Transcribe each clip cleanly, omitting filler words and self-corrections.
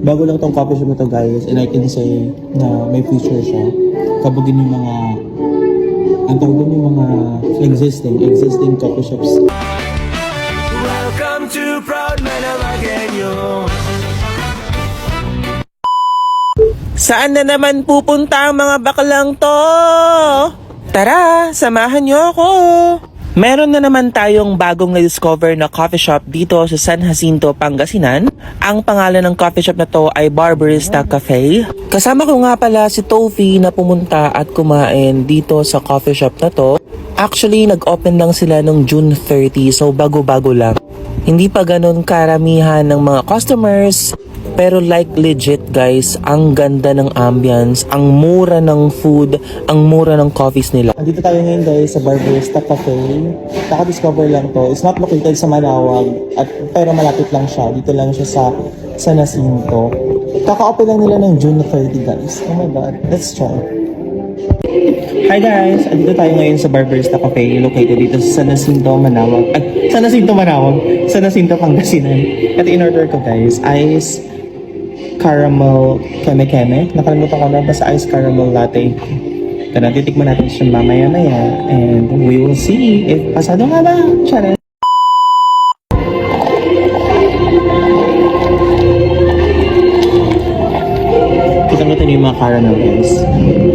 Bago lang tong coffee shop na to guys, and I can say na may future siya. Kabugin yung mga, ang tawag doon yung mga existing coffee shops. Welcome to Proud Manalagueño. Saan na naman pupunta ang mga baklang to? Tara, samahan niyo ako. Meron na naman tayong bagong na-discover na coffee shop dito sa San Jacinto, Pangasinan. Ang pangalan ng coffee shop na to ay Barbarista Cafe. Kasama ko nga pala si Tofi na pumunta at kumain dito sa coffee shop na to. Actually, nag-open lang sila nung June 30, so bago-bago lang. Hindi pa ganun karamihan ng mga customers. Pero like legit guys, ang ganda ng ambience, ang mura ng food, ang mura ng coffees nila. Andito tayo ngayon guys sa Barbarista Cafe. Naka-discover lang to. It's not located sa Manawag, pero malapit lang siya. Dito lang siya sa San Jacinto. Kaka-open lang nila ng June 30 guys. Oh my god, let's try. Hi guys! Andito tayo ngayon sa Barbarista Cafe, located dito sa San Jacinto, Manawag. San Jacinto, Manawag. San Jacinto, Pangasinan. At in-order ko guys, ice caramel keme-keme. Nakalimutan ko na ba sa ice caramel latte. Tara, titikman natin siya mamaya-maya. And we will see if pasado nga ba. Charot! Kita mo yung mga caramel guys.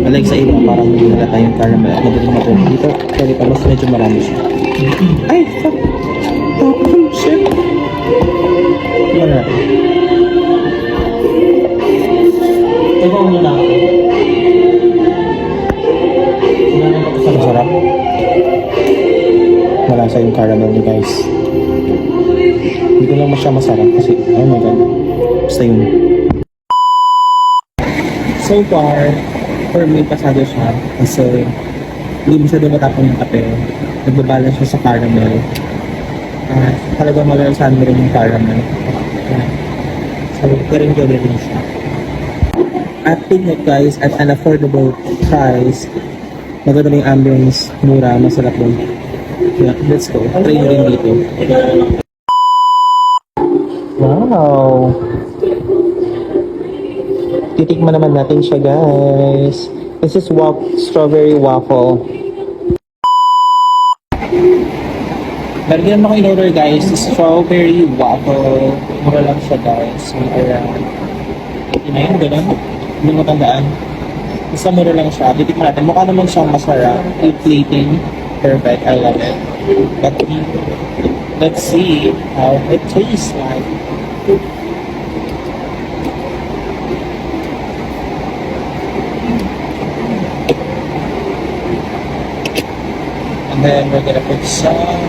Unlike sa iba, parang hindi na tayong caramel at madaling matuloy. Dito, pwede pa mas medyo marami siya. Ay, fuck! Oh, shit! Wala. Ito ang muna ako. Masarap. Malasa yung caramel niya guys. Hindi ko lang siya masarap kasi, oh my god. Basta yun. So far, for me, pasado siya kasi hindi masyado matapon yung kape. Nagbabalance siya sa caramel. Talagang malalasahan mo rin yung caramel. So, pero rin siya. At tingnan guys, at an affordable price. Maganda yung ambience, mura, masarap din. Yeah, let's go. Try nyo rin dito. Wow! Titikman naman natin siya guys. This is strawberry waffle. Meron din ako in-order guys, strawberry waffle. Mura lang siya guys. May around 89, gano'n. Hindi mo tandaan. Basta mura lang siya. Titikman natin. Mukha naman siyang masarap. Plating. Perfect. I love it. But let's see how it tastes like. And then we're gonna put some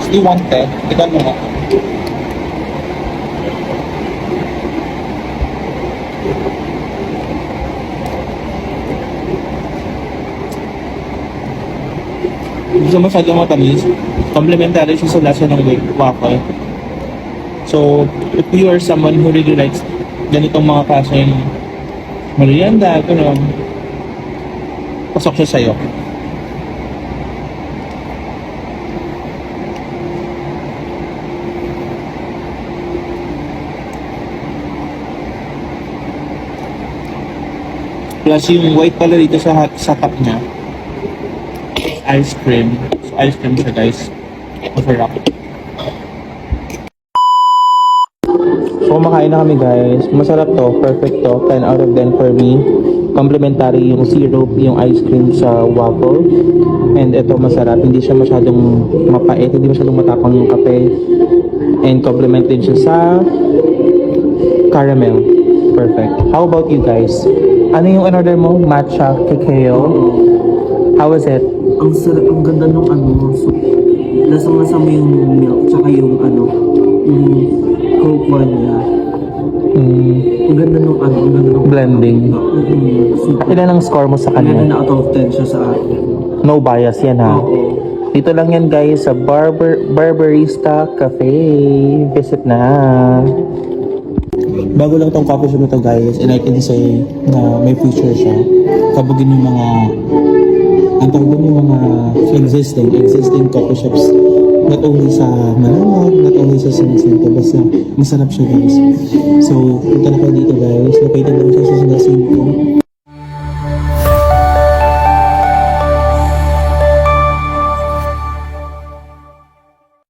do you want that? Ikaw mo nga. Hindi siya masyadong matamis. Complementary siya sa lasa ng waffle. So, if you are someone who really likes ganitong mga klaseng merienda, gano'n, pasok siya sa'yo. Plus yung white pala dito sa top niya, ice cream. So, ice cream siya guys. Masarap. So kumakain na kami guys. Masarap to. Perfect to. 10 out of 10 for me. Complementary yung syrup, yung ice cream sa waffle. And ito masarap. Hindi siya masyadong mapait. Hindi masyadong matapang yung kape. And complement din siya sa caramel. Perfect. How about you guys? Ano yung in-order mo? Matcha cacao? How was it? Ang sarap, ang ganda nung ano. So, lasang-lasa mo yung milk, tsaka yung ano, yung cocoa niya. Ang ganda nung ano, ang ganda nung Blending. Super. Ilan ang score mo sa kanya? Na out of 10 siya sa akin. No bias yan ha. Oo. Dito lang yan guys sa Barbarista Cafe. Visit na. Bago lang tong coffee shop na to guys, and I can say na may future siya. Kabugin yung mga, ang tawag yung mga existing coffee shops Not only sa Malamag, not only sa San Jacinto, basta masarap siya guys. So, punta na kayo dito guys. Located lang siya sa San Jacinto.